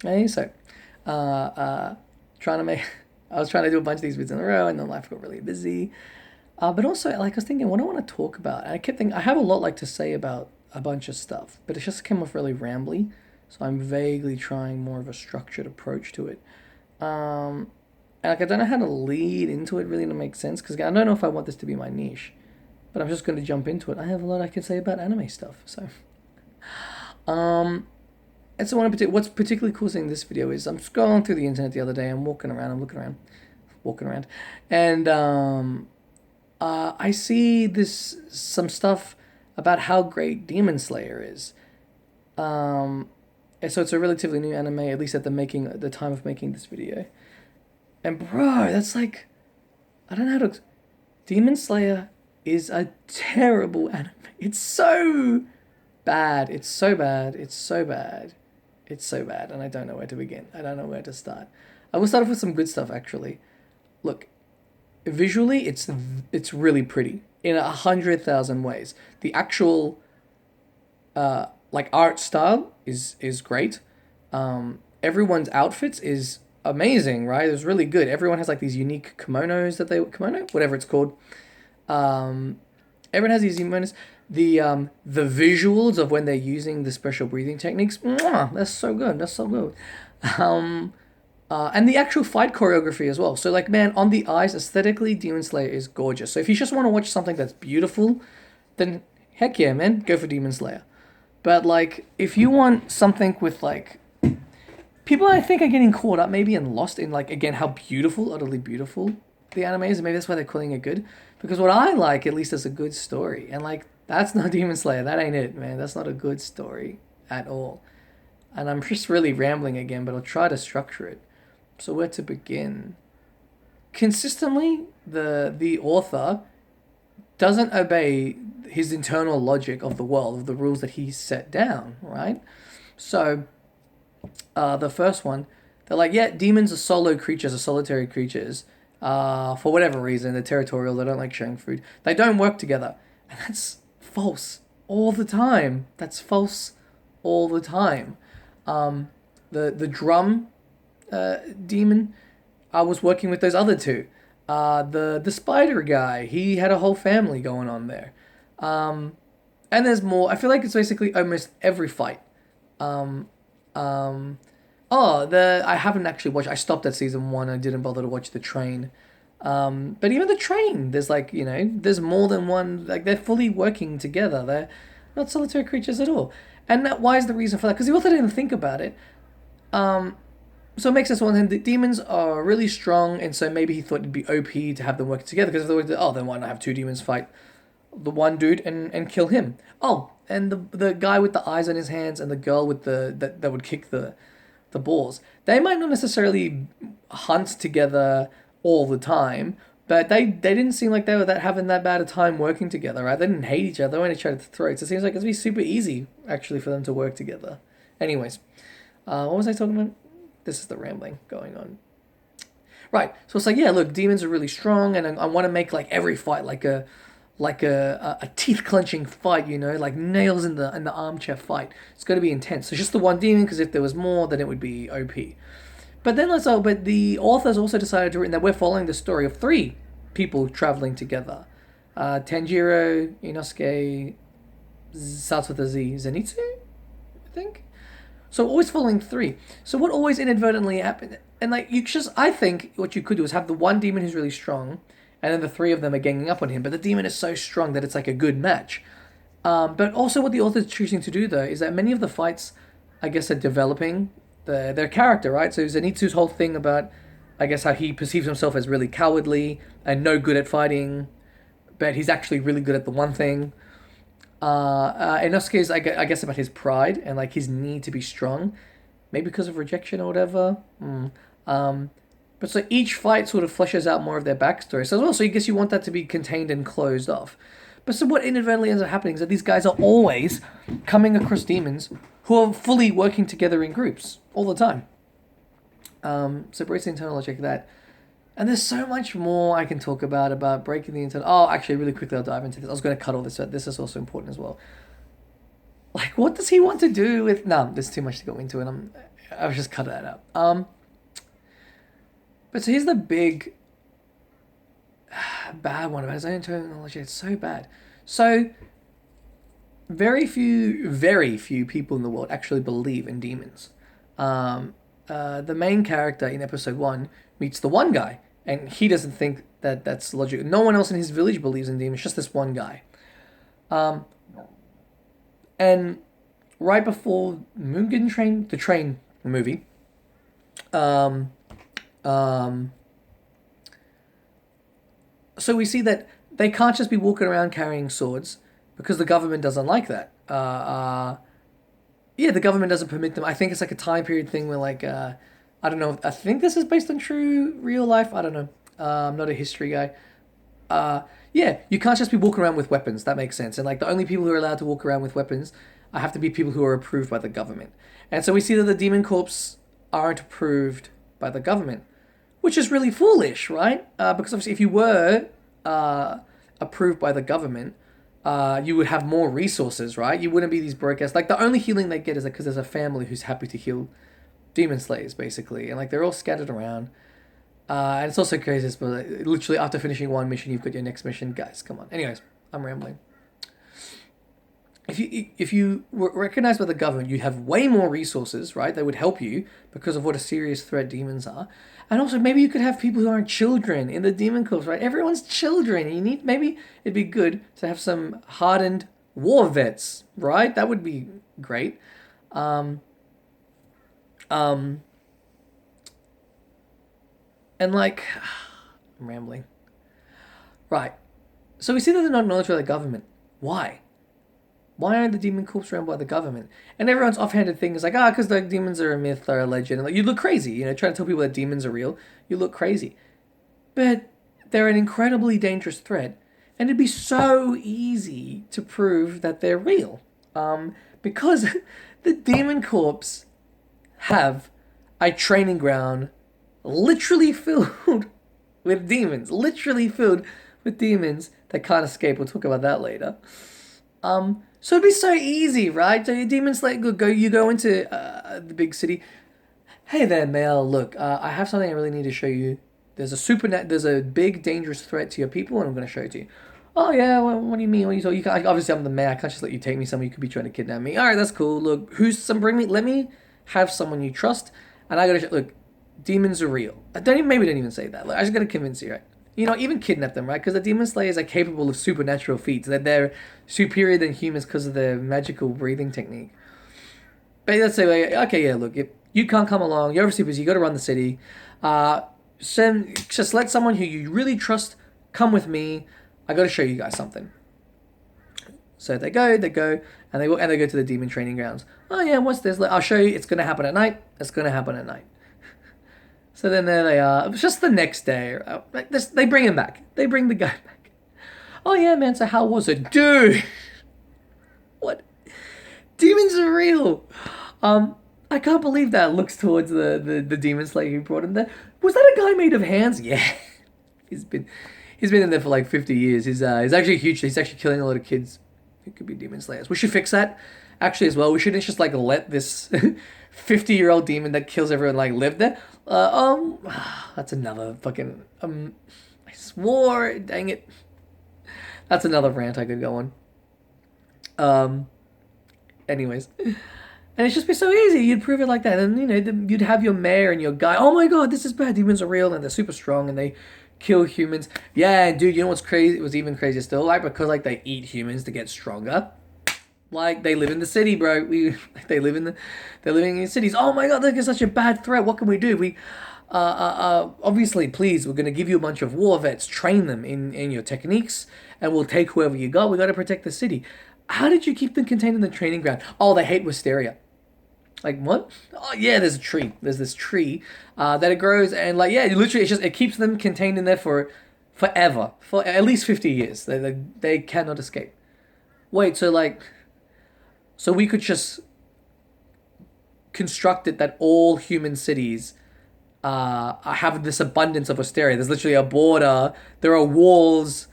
Hey, so, uh, trying to make, I was trying to do a bunch of these videos in a row, and then life got really busy. But also, like, I was thinking, what do I want to talk about? And I kept thinking, I have a lot, like, to say about a bunch of stuff, but it just came off really rambly. So I'm vaguely trying more of a structured approach to it. Um, and, like, I don't know how to lead into it really to make sense, because I don't know if I want this to be my niche, but I'm just going to jump into it. I have a lot I can say about anime stuff, so. Um, and so what's particularly causing this video is I'm scrolling through the internet the other day. I'm looking around, walking around, and I see this some stuff about how great Demon Slayer is. Um, and so it's a relatively new anime, at least at the time of making this video. And bro, that's like, I don't know how to. Demon Slayer is a terrible anime. It's so bad. It's so bad. It's so bad. It's so bad, and I don't know where to begin. I don't know where to start. I will start off with some good stuff actually. Look, visually, it's really pretty in 100,000 ways. The actual like art style is great. Everyone's outfits is amazing, right? It's really good. Everyone has like these unique kimono, whatever it's called. Um, Everyone has these kimonos. The visuals of when they're using the special breathing techniques, mwah, that's so good. That's so good. Um, and the actual fight choreography as well. So, like, man, on the eyes, aesthetically, Demon Slayer is gorgeous. So, if you just want to watch something that's beautiful, then heck yeah, man, go for Demon Slayer. But, like, if you want something with, like, people I think are getting caught up maybe and lost in, like, again, how beautiful, utterly beautiful the anime is. And maybe that's why they're calling it good. Because what I like, at least, is a good story. And, like, that's not Demon Slayer. That ain't it, man. That's not a good story at all. And I'm just really rambling again, but I'll try to structure it. So where to begin? Consistently, the author doesn't obey his internal logic of the world, of the rules that he set down, right? So, the first one, they're like, yeah, demons are solo creatures, are solitary creatures. For whatever reason, they're territorial, they don't like sharing food. They don't work together. And that's false all the time. That's false all the time. Um, the drum demon, I was working with those other two. The spider guy, he had a whole family going on there. Um, and there's more. I feel like it's basically almost every fight. Um, um, the I haven't actually watched. I stopped at season one. I didn't bother to watch the train. But even the train, there's like there's more than one. Like they're fully working together. They're not solitary creatures at all. And why is the reason for that? Because the author didn't think about it. Um, so it makes sense one thing. The demons are really strong, and so maybe he thought it'd be OP to have them work together. Because if they were, oh, then why not have two demons fight the one dude and kill him? Oh, and the guy with the eyes on his hands and the girl with that would kick the balls. They might not necessarily hunt together all the time, but they didn't seem like they were that having that bad a time working together, right? They didn't hate each other, they went each other's throats. It seems like it'd be super easy actually for them to work together. Anyways, what was I talking about? This is the rambling going on. Right. So it's like, yeah, look, demons are really strong, and I want to make like every fight like a teeth clenching fight, like nails in the armchair fight. It's got to be intense. So it's just the one demon, because if there was more, then it would be OP. But the authors also decided to write that we're following the story of three people traveling together. Tanjiro, Inosuke, starts with a Z, Zenitsu, I think. So always following three. So what always inadvertently happened, and like I think what you could do is have the one demon who's really strong, and then the three of them are ganging up on him. But the demon is so strong that it's like a good match. But also what the author's choosing to do though is that many of the fights, I guess, are developing their character, right? So Zenitsu's whole thing about, I guess, how he perceives himself as really cowardly and no good at fighting, but he's actually really good at the one thing. Inosuke's, I guess, about his pride and like his need to be strong, maybe because of rejection or whatever. But so each fight sort of fleshes out more of their backstory. So as well, so I guess you want that to be contained and closed off. But so what inadvertently ends up happening is that these guys are always coming across demons who are fully working together in groups all the time. So breaks the internal logic of that. And there's so much more I can talk about breaking the internal. Oh, actually, really quickly, I'll dive into this. I was going to cut all this, but this is also important as well. Like, what does he want to do with? No, there's too much to go into, and I've just cut that out. But so here's the big bad one about his own technology. It's so bad. So very few people in the world actually believe in demons. The main character in episode one meets the one guy, and he doesn't think that that's logical. No one else in his village believes in demons, just this one guy. Um, and right before Mugen Train, the train movie, um, um, so we see that they can't just be walking around carrying swords because the government doesn't like that. Yeah, the government doesn't permit them. I think it's like a time period thing where like I don't know. I think this is based on true real life. I don't know. I'm not a history guy. Yeah, you can't just be walking around with weapons. That makes sense. And like the only people who are allowed to walk around with weapons have to be people who are approved by the government. And so we see that the demon corps aren't approved by the government, which is really foolish, right? Because obviously, if you were approved by the government, you would have more resources, right? You wouldn't be these broke ass. Like the only healing they get is because there's a family who's happy to heal demon slayers, basically, and like they're all scattered around. And it's also crazy, but like, literally after finishing one mission, you've got your next mission. Guys, come on. Anyways, I'm rambling. If you were recognized by the government, you'd have way more resources, right? They would help you because of what a serious threat demons are. And also maybe you could have people who aren't children in the demon corps, right? Everyone's children. You need maybe it'd be good to have some hardened war vets, right? That would be great. Um, um, and like, I'm rambling. Right. So we see that they're not acknowledged by the government. Why? Why aren't the demon corps run by the government? And everyone's offhanded thing is like, because the demons are a myth or a legend. And like, you look crazy, trying to tell people that demons are real. You look crazy. But they're an incredibly dangerous threat. And it'd be so easy to prove that they're real. Because the demon corps have a training ground literally filled with demons. Literally filled with demons that can't escape. We'll talk about that later. So it'd be so easy, right? So your demon slayer, you go into the big city. Hey there, Mel. Look, I have something I really need to show you. There's a big dangerous threat to your people, and I'm going to show it to you. Oh yeah, what do you mean? What are you talking? You can't, obviously, I'm the mayor. I can't just let you take me somewhere. You could be trying to kidnap me. All right, that's cool. Look, Let me have someone you trust, and I gotta look. Demons are real. Maybe don't even say that. Look, I just gotta convince you, right? Even kidnap them, right? Because the demon slayers are capable of supernatural feats. That they're superior than humans because of their magical breathing technique. But let's say, like, okay, yeah, look, if you can't come along, you're overseas, you got to run the city. Just let someone who you really trust come with me. I got to show you guys something. So they go, and they go to the demon training grounds. Oh yeah, what's this? I'll show you. It's gonna happen at night. It's gonna happen at night. So then there they are. It was just the next day. They bring him back. They bring the guy back. Oh yeah, man. So how was it, dude? What? Demons are real. I can't believe that. Looks towards the demon slayer who brought him there. Was that a guy made of hands? Yeah. He's been in there for like 50 years. He's actually huge. He's actually killing a lot of kids who could be demon slayers. We should fix that actually as well. We shouldn't just like let this 50-year-old demon that kills everyone like live there. That's another fucking I swore, dang it. That's another rant I could go on. Anyways, and it's just be so easy. You'd prove it like that, and you'd have your mayor and your guy. Oh my god, this is bad. Demons are real, and they're super strong, and they kill humans. Yeah, dude. You know what's crazy? It was even crazier still. Like because like they eat humans to get stronger. Like they live in the city, bro. They're living in cities. Oh my god, look, it's such a bad threat. What can we do? Obviously, please, we're gonna give you a bunch of war vets, train them in your techniques, and we'll take whoever you got. We got to protect the city. How did you keep them contained in the training ground? Oh, they hate wisteria. Like what? Oh yeah, there's a tree. There's this tree that it grows, and like yeah, literally, it keeps them contained in there for forever, for at least 50 years. They cannot escape. Wait, so we could just construct it that all human cities have this abundance of wisteria. There's literally a border. There are walls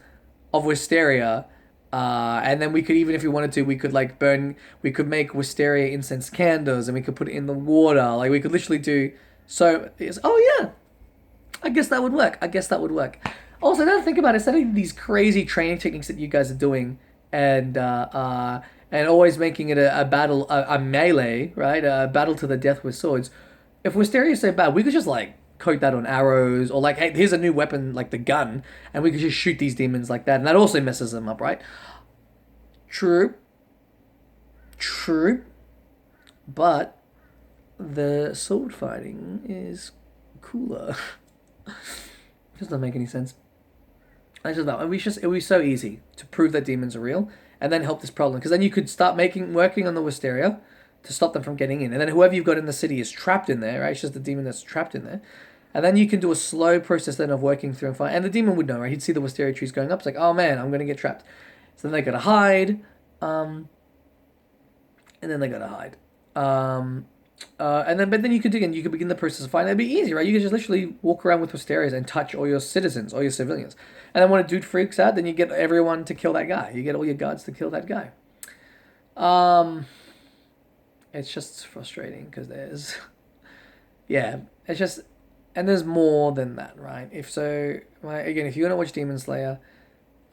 of wisteria, And then we could, even if we wanted to, we could like burn, we could make wisteria incense candles and we could put it in the water. Like we could literally do so. Oh yeah, I guess that would work. I guess that would work. Also, now to think about it, instead of these crazy training techniques that you guys are doing, and and always making it a battle, a melee, right? A battle to the death with swords. If Wisteria is so bad, we could just like coat that on arrows, or like, hey, here's a new weapon, like the gun, and we could just shoot these demons like that, and that also messes them up, right? True, true, but the sword fighting is cooler. Does not make any sense. I just know it would be so easy to prove that demons are real, and then help this problem. Because then you could start working on the wisteria to stop them from getting in, and then whoever you've got in the city is trapped in there, right? It's just the demon that's trapped in there, and then you can do a slow process then of working through and find. And the demon would know, right? He'd see the wisteria trees going up. It's like, oh man, I'm gonna get trapped. So then they gotta hide, and then they gotta hide. But then you could again. You could begin the process of finding. It'd be easy, right? You could just literally walk around with Wisterias and touch all your citizens, all your civilians. And then when a dude freaks out, then you get everyone to kill that guy. You get all your guards to kill that guy. Um, it's just frustrating because there's, yeah, it's just, and there's more than that, right? If so, right, again, if you want to watch Demon Slayer,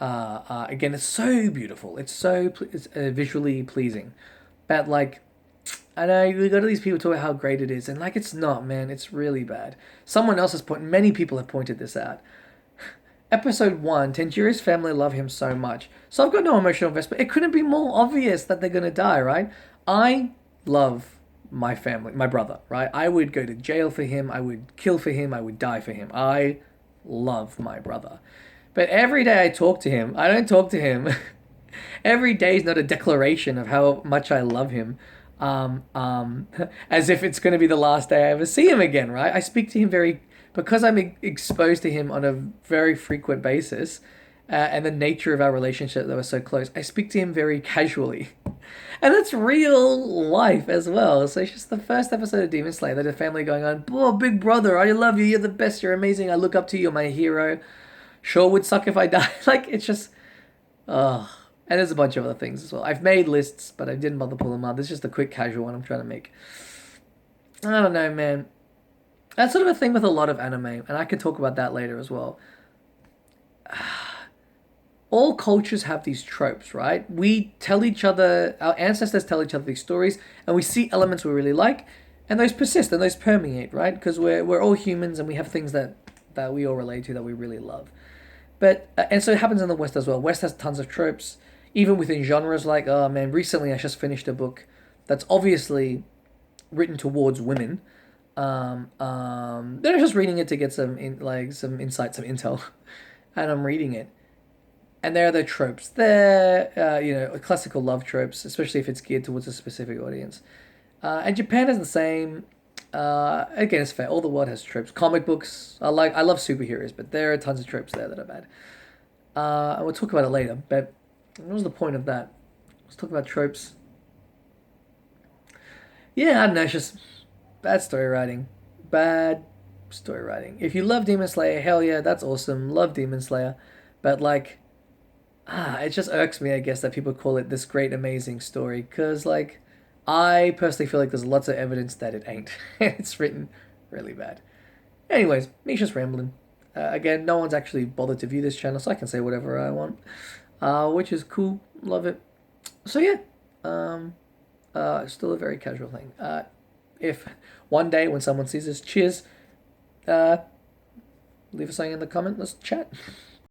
again, it's so beautiful. It's visually pleasing, but like I know we go to these people talk about how great it is, and like it's not, man. It's really bad. Someone else has many people have pointed this out. Episode 1, Tenjira's family love him so much. So I've got no emotional investment. It couldn't be more obvious that they're gonna die, right? I love my family, my brother, right? I would go to jail for him, I would kill for him, I would die for him. I love my brother. But every day I talk to him, I don't talk to him. Every day is not a declaration of how much I love him. As if it's going to be the last day I ever see him again, right? I speak to him because I'm exposed to him on a very frequent basis, and the nature of our relationship that was so close. I speak to him very casually, and that's real life as well. So it's just the first episode of Demon Slayer that a family going on, oh, big brother, I love you, you're the best, you're amazing, I look up to you, you're my hero. Sure would suck if I die. Like it's just, oh. And there's a bunch of other things as well. I've made lists, but I didn't bother pulling them out. This is just a quick casual one I'm trying to make. I don't know, man. That's sort of a thing with a lot of anime, and I could talk about that later as well. All cultures have these tropes, right? We tell each other, our ancestors tell each other these stories, and we see elements we really like, and those persist and those permeate, right? Because we're all humans and we have things that we all relate to that we really love. But and so it happens in the West as well. West has tons of tropes, even within genres. Like, oh man, recently I just finished a book that's obviously written towards women. Then I'm just reading it to get some insight, some intel, and I'm reading it. And there are the tropes. There, classical love tropes, especially if it's geared towards a specific audience. And Japan is the same. Again, it's fair. All the world has tropes. Comic books. I love superheroes, but there are tons of tropes there that are bad. And we'll talk about it later. But what was the point of that? Let's talk about tropes. Yeah, I don't know. It's just bad story writing. Bad story writing. If you love Demon Slayer, hell yeah, that's awesome. Love Demon Slayer. But like, it just irks me, I guess, that people call it this great, amazing story. Because like, I personally feel like there's lots of evidence that it ain't. It's written really bad. Anyways, me just rambling. Again, no one's actually bothered to view this channel, so I can say whatever I want, which is cool. Love it. So yeah, still a very casual thing. If one day when someone sees this, cheers. Leave us something in the comment. Let's chat.